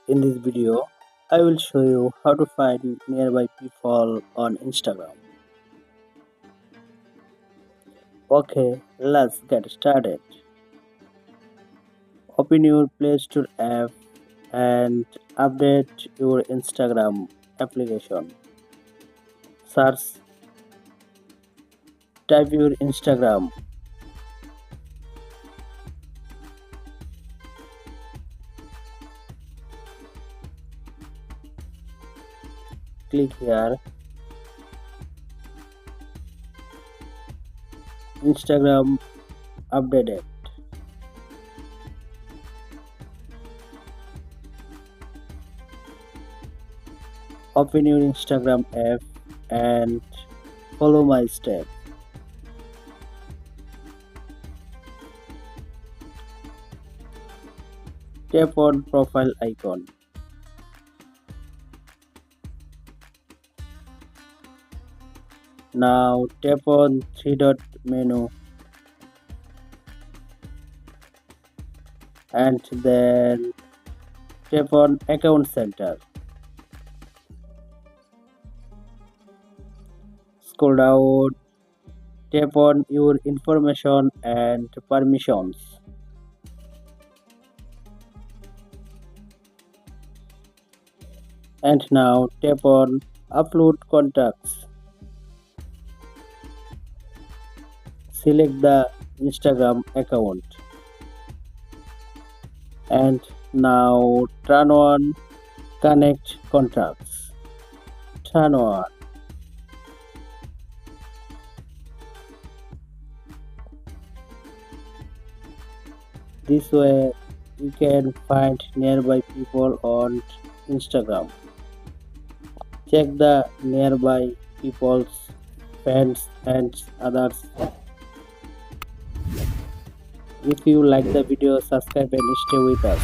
In this video, I will show you how to find nearby people on Instagram. Okay, let's get started. Open your Play Store app and update your Instagram application. Search, type your Instagram, click here, Instagram updated. Open your Instagram app and follow my step. Tap on profile icon. Now tap on three dot menu and then tap on account center. Scroll down, tap on your information and permissions. And now tap on upload contacts. Select the Instagram account. And now turn on connect contacts. Turn on. This way you can find nearby people on Instagram. Check the nearby people's friends and others. If you like the video, subscribe and stay with us.